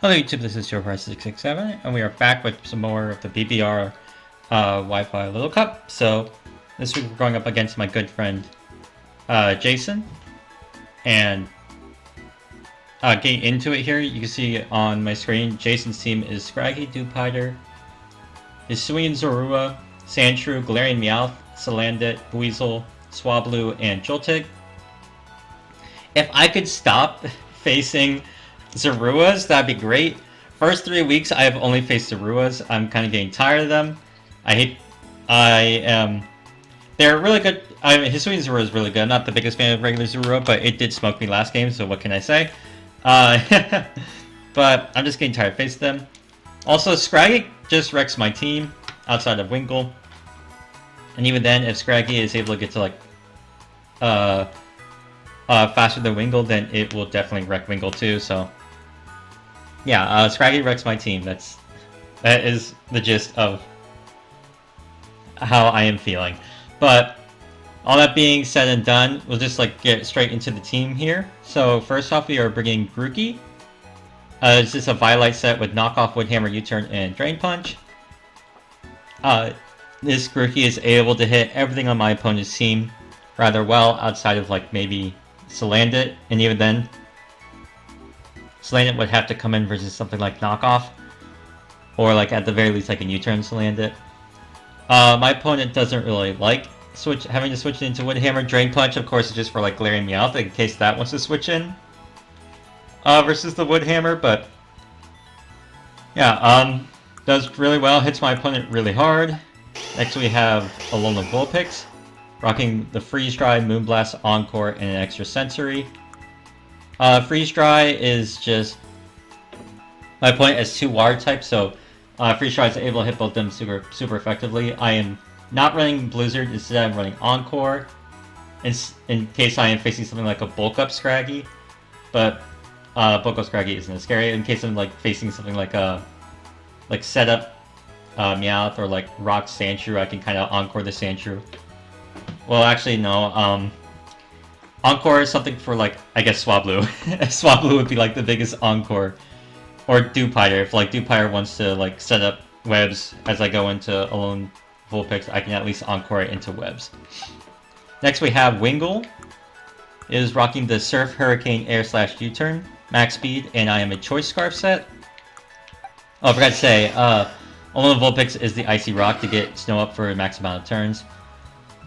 Hello YouTube, this is JoePrice667, and we are back with some more of the BBR Wi-Fi Little Cup. So, this week we're going up against my good friend Jason, and getting into it here, you can see on my screen, Jason's team is Scraggy, Dewpider, Hisuian Zorua, Sandshrew, Galarian Meowth, Salandit, Buizel, Swablu, and Joltik. If I could stop facing Zoruas, that'd be great. First 3 weeks, I have only faced Zoruas. I'm kind of getting tired of them. They're really good. Hisuian Zorua is really good. I'm not the biggest fan of regular Zorua, but it did smoke me last game, so what can I say? But I'm just getting tired of facing them. Also, Scraggy just wrecks my team outside of Wingull. And even then, if Scraggy is able to get to like faster than Wingull, then it will definitely wreck Wingull too. So yeah, Scraggy wrecks my team. That is the gist of how I am feeling. But all that being said and done, we'll just like get straight into the team here. So first off, we are bringing Grookey. It's just a Violite set with knockoff Woodhammer, U-turn, and Drain Punch. This Grookey is able to hit everything on my opponent's team rather well, outside of like maybe Salandit, and even then, Salandit would have to come in versus something like knockoff, or like at the very least like a U-turn Salandit. My opponent doesn't really like having to switch into Woodhammer. Drain Punch, of course, is just for like Galarian Meowth in case that wants to switch in versus the Woodhammer. But yeah, does really well. Hits my opponent really hard. Next we have Alolan Vulpix, rocking the Freeze Dry, Moonblast, Encore, and an extra Sensory. Freeze Dry is just my opponent has 2 water types, so Freeze Dry is able to hit both of them super effectively. I am not running Blizzard, instead I'm running Encore in case I am facing something like a Bulk Up Scraggy, but Bulk Up Scraggy isn't as scary. In case I'm like facing something like Setup Meowth or like Rock Sandshrew, I can kind of Encore the Sandshrew. Well, actually, no. Encore is something for, like, I guess Swablu. Swablu would be, like, the biggest Encore. Or Dewpider. If, like, Dewpider wants to, like, set up webs as I go into Alolan Vulpix, I can at least Encore it into webs. Next, we have Wingull. It is rocking the Surf, Hurricane, Air / U-turn, max speed, and I am a Choice Scarf set. Oh, I forgot to say, Alolan Vulpix is the Icy Rock to get Snow up for a max amount of turns.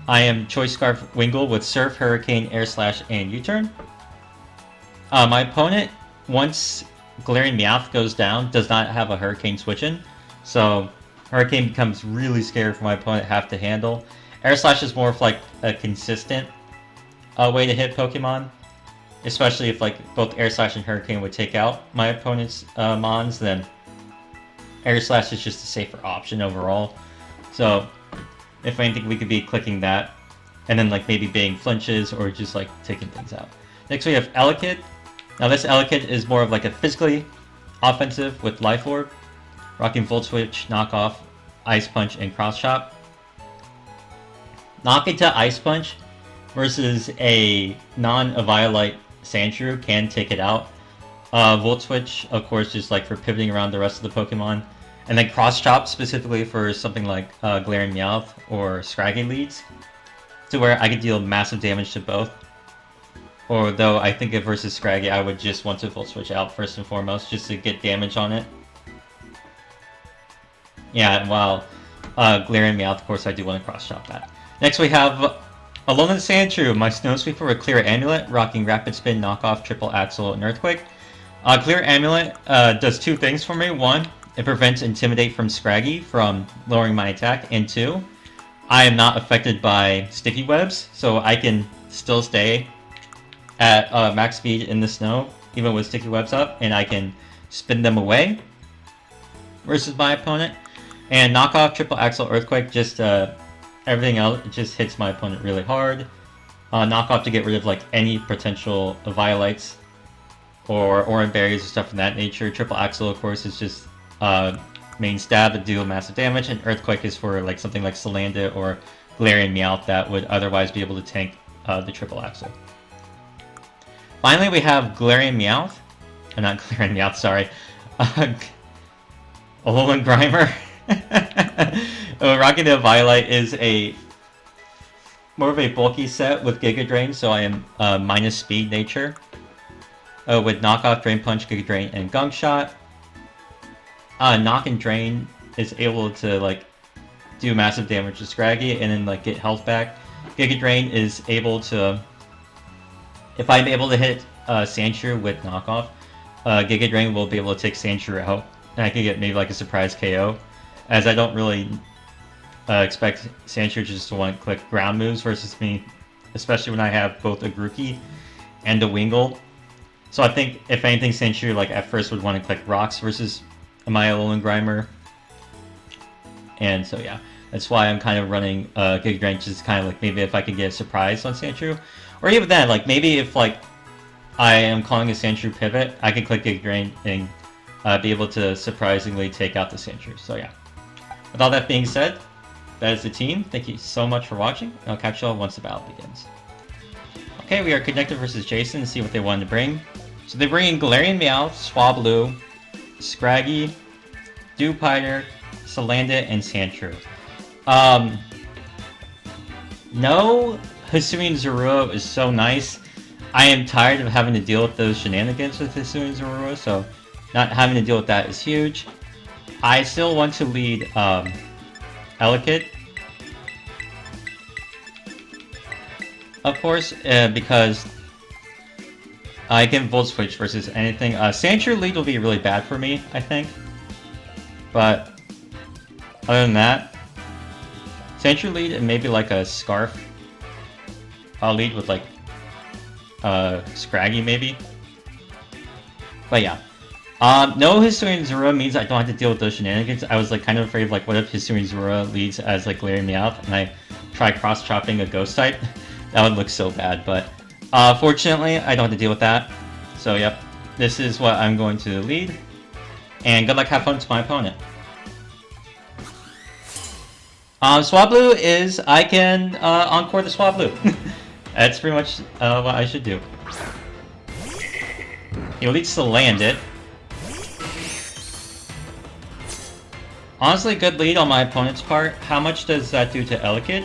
I am Choice Scarf Wingull with Surf, Hurricane, Air / and U-turn. My opponent, once Galarian Meowth goes down, does not have a Hurricane switch in, so Hurricane becomes really scary for my opponent to have to handle. Air / is more of like a consistent way to hit Pokemon, especially if like both Air / and Hurricane would take out my opponent's Mons, then Air / is just a safer option overall. So if anything, we could be clicking that, and then like maybe baiting flinches or just like taking things out. Next we have Elekid. Now this Elekid is more of like a physically offensive with Life Orb, rocking Volt Switch, Knockoff, Ice Punch, and Cross Chop. Knock into Ice Punch versus a non-Violite Sandshrew can take it out. Volt Switch, of course, just like for pivoting around the rest of the Pokemon. And then Cross Chop specifically for something like Galarian Meowth or Scraggy leads, to where I could deal massive damage to both. Although I think if versus Scraggy, I would just want to Volt Switch out first and foremost, just to get damage on it. Yeah, and while Galarian Meowth, of course, I do want to Cross Chop that. Next we have Alolan Sandshrew, my Snow Sweeper with Clear Amulet, rocking Rapid Spin, Knockoff, Triple Axle, and Earthquake. Clear Amulet does 2 things for me. 1, it prevents Intimidate from Scraggy from lowering my attack, and 2, I am not affected by sticky webs, so I can still stay at max speed in the snow, even with sticky webs up, and I can spin them away versus my opponent. And Knockoff, Triple Axle, Earthquake, just everything else just hits my opponent really hard. Knockoff to get rid of like any potential Violites or Oran Berries or stuff of that nature. Triple Axle, of course, is just main stab to deal massive damage, and Earthquake is for like something like Salandit or Galarian Meowth that would otherwise be able to tank the Triple Axle. Finally, we have Galarian Meowth. Not Galarian Meowth, sorry. Alolan Grimer. Rocking the Violet is a more of a bulky set with Giga Drain, so I am minus speed nature. With Knockoff, Drain Punch, Giga Drain, and Gunk Shot. Knock and Drain is able to like do massive damage to Scraggy and then like get health back. Giga Drain is able to, if I'm able to hit Sandshrew with Knockoff, Giga Drain will be able to take Sandshrew out, and I can get maybe like a surprise KO, as I don't really expect Sandshrew just to want to click ground moves versus me, especially when I have both a Grookey and a Wingull. So I think if anything, Sandshrew like at first would want to click rocks versus my Alolan Grimer, and so yeah, that's why I'm kind of running Giga Drain, just kind of like maybe if I could get a surprise on Sandshrew, or even then, like maybe if like I am calling a Sandshrew pivot, I can click Giga Drain and be able to surprisingly take out the Sandshrew. So yeah, with all that being said, that is the team. Thank you so much for watching, and I'll catch you all once the battle begins. Okay, we are connected versus Jason to see what they wanted to bring. So they bring in Galarian Meowth, Swablu, Scraggy, Dewpider, Salandit, and Sandshrew. No Hisuian Zorua is so nice. I am tired of having to deal with those shenanigans with Hisuian Zorua, so not having to deal with that is huge. I still want to lead Elekid, of course, because I can Volt Switch versus anything. Sandshrew lead will be really bad for me, I think. But other than that, Sandshrew lead and maybe like a Scarf. I'll lead with like Scraggy maybe. But yeah. No Hisuian Zorua means I don't have to deal with those shenanigans. I was like kind of afraid of like what if Hisuian Zorua leads as like Galarian Meowth and I try cross-chopping a Ghost type. That would look so bad, but fortunately I don't have to deal with that. So yep, this is what I'm going to lead. And good luck, have fun to my opponent. Swablu is, I can Encore the Swablu. That's pretty much what I should do. He'll lead Salandit. Honestly, good lead on my opponent's part. How much does that do to Elekid?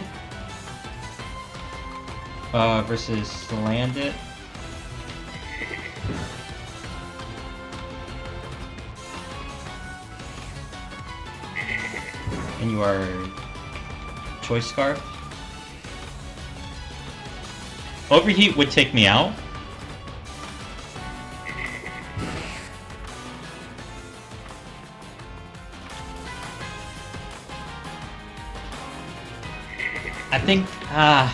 Versus Salandit. And you are Choice Scarf. Overheat would take me out. I think, I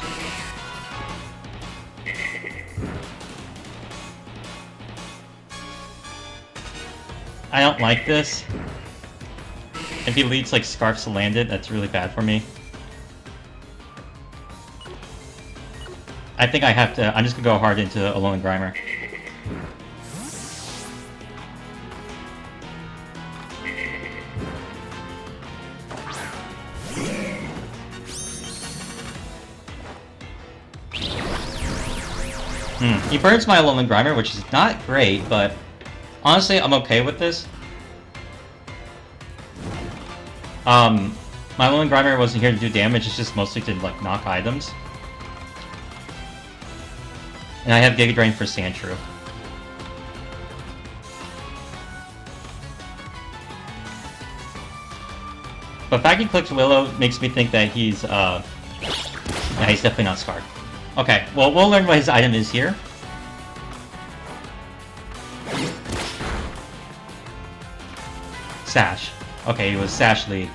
don't like this. If he leads like Scarf Salandit, that's really bad for me. I think I have to, I'm just gonna go hard into Alolan Grimer. He burns my Alolan Grimer, which is not great, but honestly, I'm okay with this. My Alolan Grimer wasn't here to do damage, it's just mostly to like knock items. And I have Giga Drain for Sandshrew. But the fact he clicks Willow makes me think that he's yeah, he's definitely not Scarred. Okay, well, we'll learn what his item is here. Sash. Okay, he was Sash lead.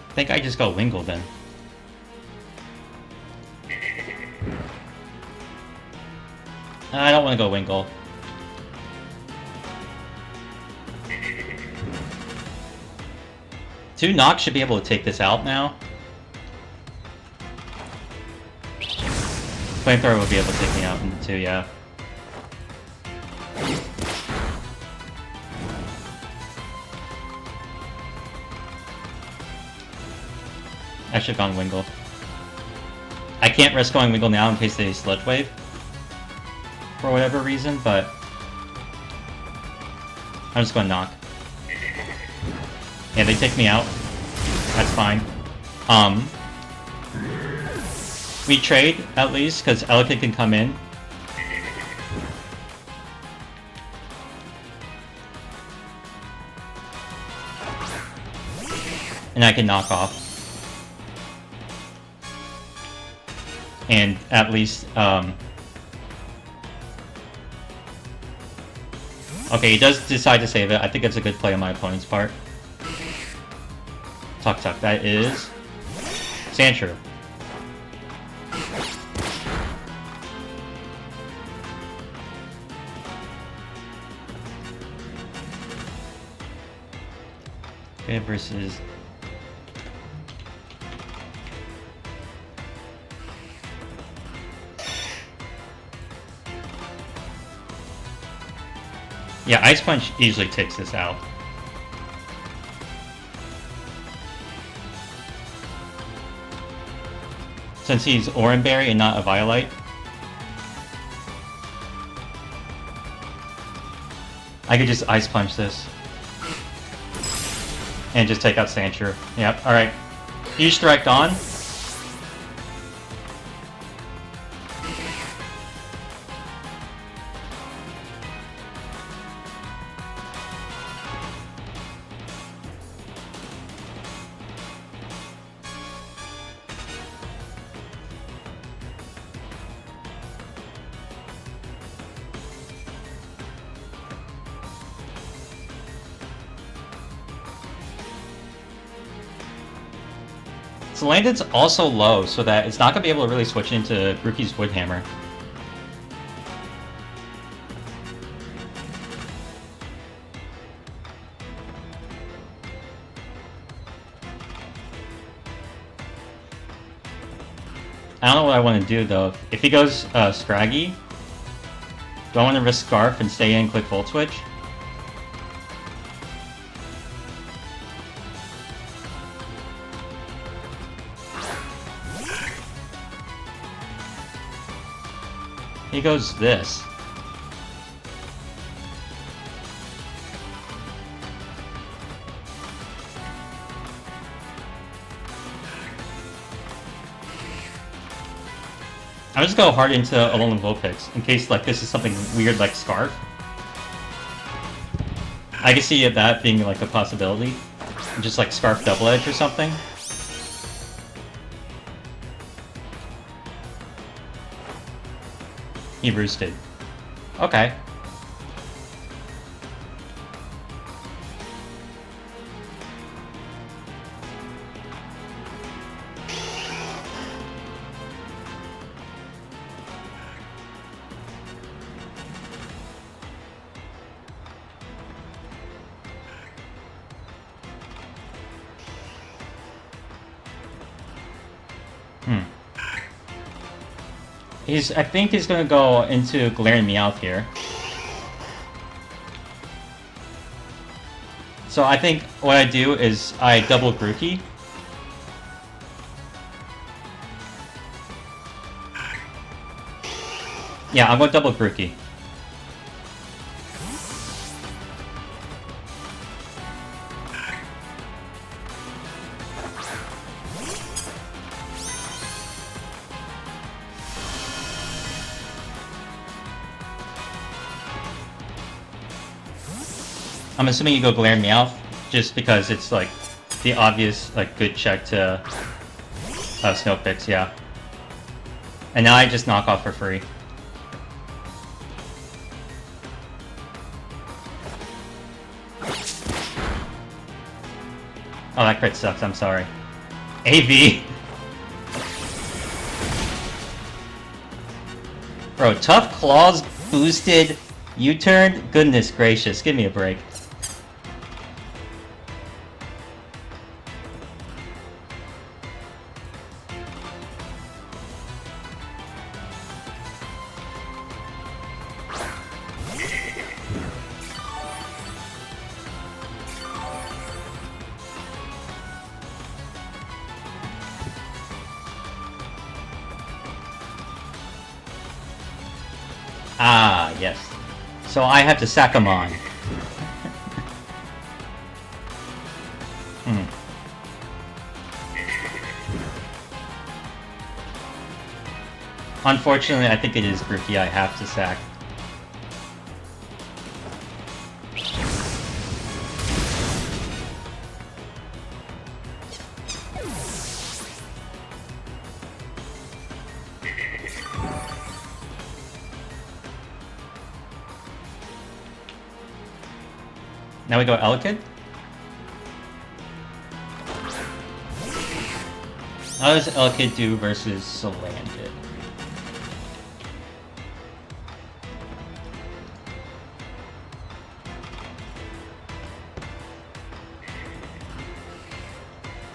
I think I just go Wingull then. I don't want to go Wingull. Two knocks should be able to take this out now. Flamethrower will be able to take me out in the two, yeah. I should have gone Wingull. I can't risk going Wingull now in case they Sludge Wave. For whatever reason, but... I'm just going Knock. Yeah, they take me out. That's fine. We trade, at least, because Elekid can come in. And I can knock off. And at least, okay, he does decide to save it. I think it's a good play on my opponent's part. Tuck Tuck, that is... Sandshrew. Okay, versus... Yeah, Ice Punch easily takes this out. Since he's Oranberry and not a Violite. I could just Ice Punch this. And just take out Sandshrew. Yep, alright. Huge Direct on. So Landon's also low, so that it's not going to be able to really switch into Grookey's Woodhammer. I don't know what I want to do though. If he goes Scraggy, do I want to risk Scarf and stay in, click Volt Switch? He goes this. I'll just go hard into Alolan Vulpix in case like this is something weird like Scarf. I can see that being like a possibility. Just like Scarf Double Edge or something. He roosted. Okay. I think he's gonna go into Glaring Meowth here. So I think what I do is I double Grookey. Yeah, I'm gonna double Grookey. I'm assuming you go Glare Meowth, just because it's like the obvious like good check to Snowpix, yeah. And now I just knock off for free. Oh, that crit sucks, I'm sorry. AV! Bro, Tough Claws boosted U-turn? Goodness gracious, give me a break. Ah, yes. So I have to sack him on. Hmm. Unfortunately, I think it is Grookey I have to sack. Now we go Elekid. How does Elekid do versus Salandit?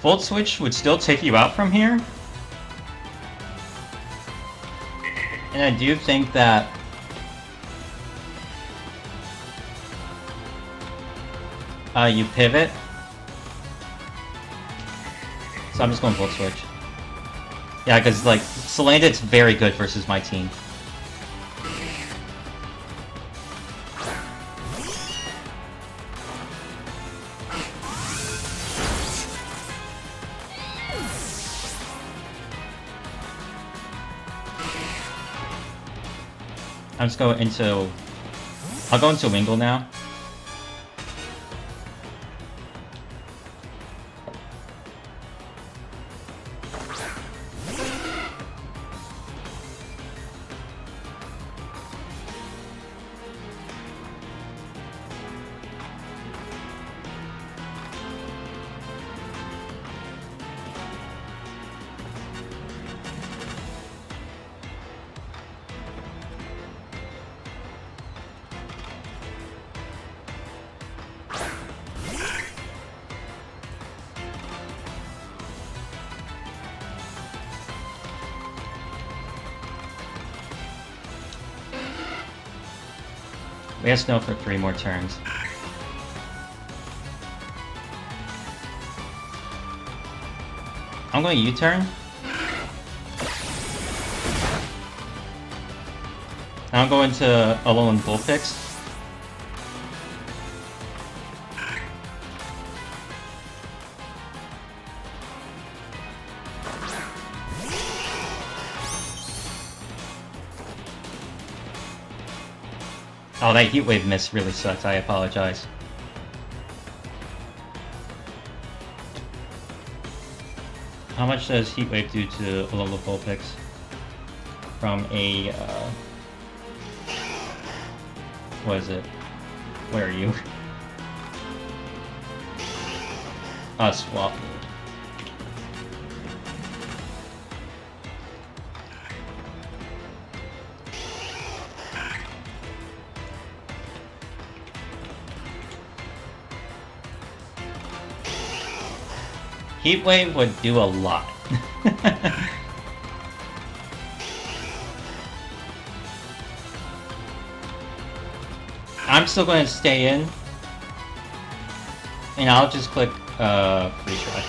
Volt Switch would still take you out from here. And I do think that you pivot. So I'm just going Volt Switch. Yeah, because like Salandit's very good versus my team. I'll just go into... I'll go into Wingull now. We have Snow for 3 more turns. I'm going U-turn. Now I'm going to Alolan Vulpix. Oh, that Heat Wave miss really sucks. I apologize. How much does Heat Wave do to Alola Vulpix? From a, what is it? Where are you? Swap. Heat Wave would do a lot. I'm still going to stay in. And I'll just click Freeze Dry.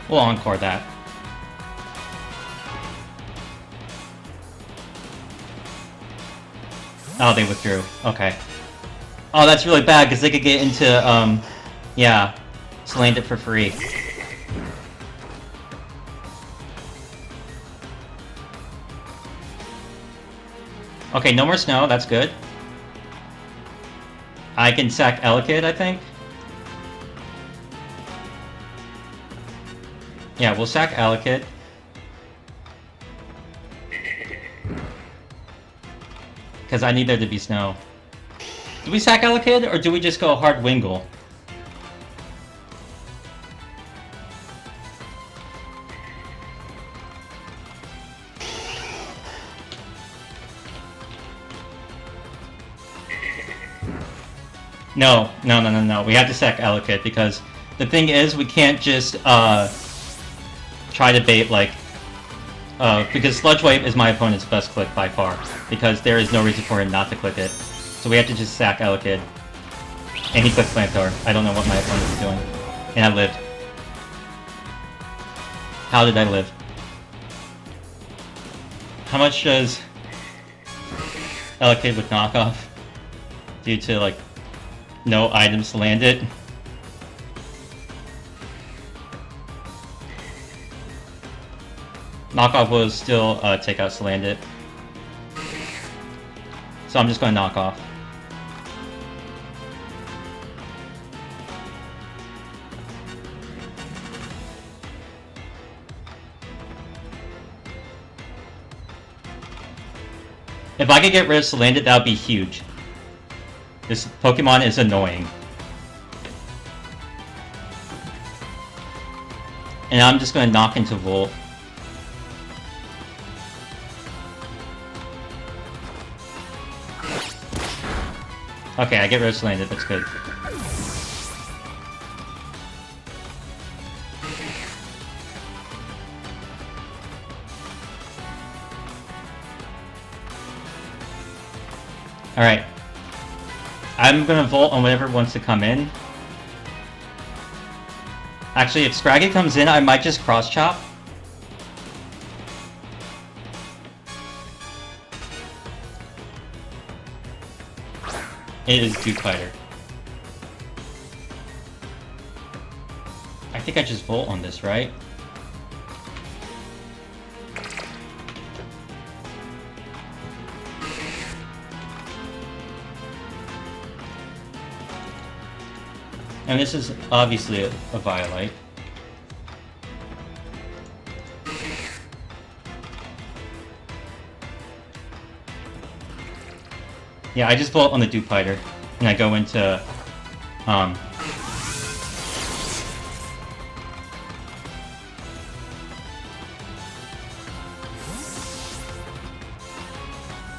We'll encore that. Oh, they withdrew. Okay. Oh, that's really bad, because they could get into, yeah, Salandit for free. Okay, no more snow, that's good. I can sack Elekid, I think. Yeah, we'll sack Elekid. Because I need there to be snow. Do we sack Elekid, or do we just go hard Wingull? No. We have to sack Elekid, because the thing is, we can't just, try to bait, like, because Sludge Wave is my opponent's best click by far, because there is no reason for him not to click it. So we have to just sack Elekid. And he clicked Flamethrower. I don't know what my opponent is doing. And I lived. How did I live? How much does Elekid with knockoff due to, like, no items to land it? Knockoff will still take out to land it. So I'm just going to knock off. If I could get rid of Salandit, that would be huge. This Pokemon is annoying. And I'm just going to knock into Volt. Okay, I get rid of Salandit, that's good. Alright. I'm gonna Volt on whatever wants to come in. Actually, if Scraggy comes in, I might just Cross Chop. It is Duke Fighter. I think I just Volt on this, right? And this is obviously a Violite. Yeah, I just Volt on the Duke Fighter, and I go into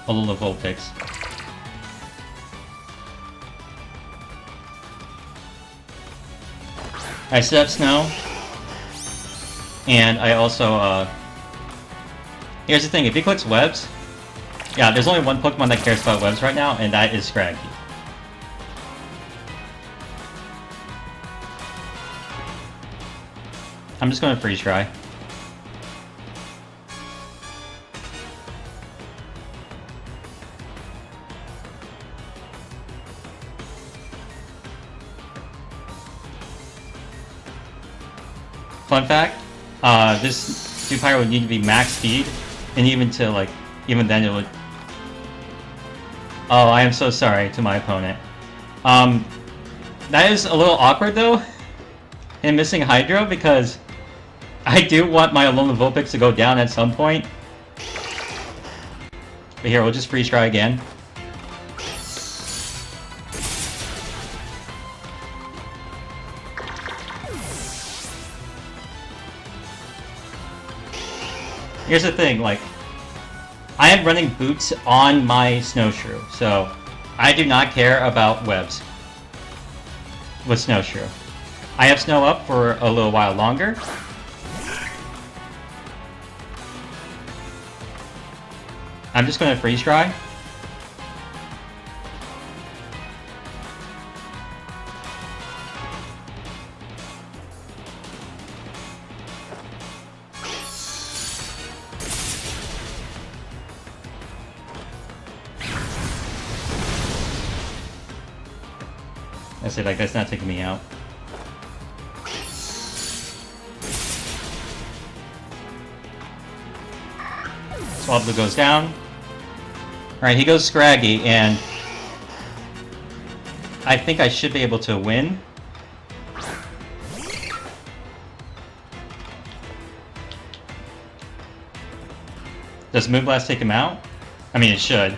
Alolan Vulpix. I set up Snow, and I also, here's the thing, if he clicks Webs, yeah, there's only one Pokemon that cares about Webs right now, and that is Scraggy. I'm just going to Freeze Dry. Fun fact, this Duke Pyro would need to be max speed, and even then it would... Oh, I am so sorry to my opponent. That is a little awkward though, in missing Hydro, because I do want my Alolan Vulpix to go down at some point. But here, we'll just Freeze Dry again. Here's the thing, like, I am running boots on my Snowshrew, so I do not care about Webs with Snowshrew. I have Snow up for a little while longer. I'm just going to Freeze Dry. I say, like, that's not taking me out. Swablu goes down. Alright, he goes Scraggy, and I think I should be able to win. Does Moonblast take him out? I mean, it should.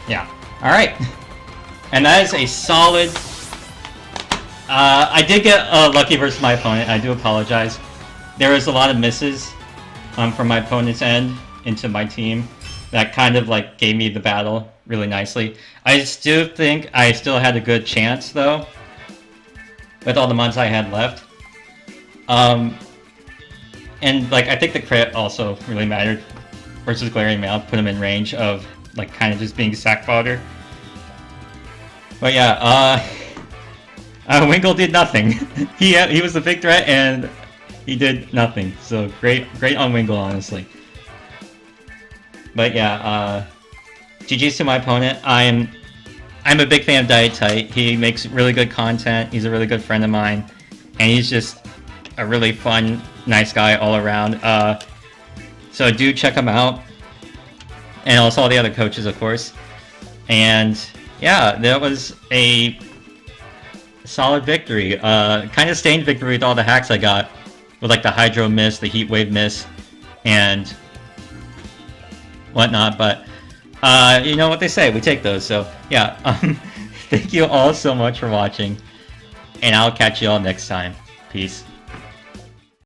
Yeah. Alright. And that is a solid... I did get lucky versus my opponent. I do apologize. There was a lot of misses from my opponent's end into my team that kind of like gave me the battle really nicely. I still think I still had a good chance though, with all the months I had left. And like I think the crit also really mattered versus Glaring Mouth, put him in range of like kind of just being sack fodder. But yeah, Wingull did nothing. he was the big threat and he did nothing. So great on Wingull, honestly. But yeah, GG's to my opponent. I'm a big fan of Diet Tight. He makes really good content. He's a really good friend of mine, and he's just a really fun, nice guy all around. So do check him out, and also all the other coaches, of course. And yeah, that was a solid victory. Kind of stained victory with all the hacks I got, with like the Hydro miss, the Heat Wave miss, and whatnot. But you know what they say, we take those. So yeah, thank you all so much for watching, and I'll catch you all next time. Peace.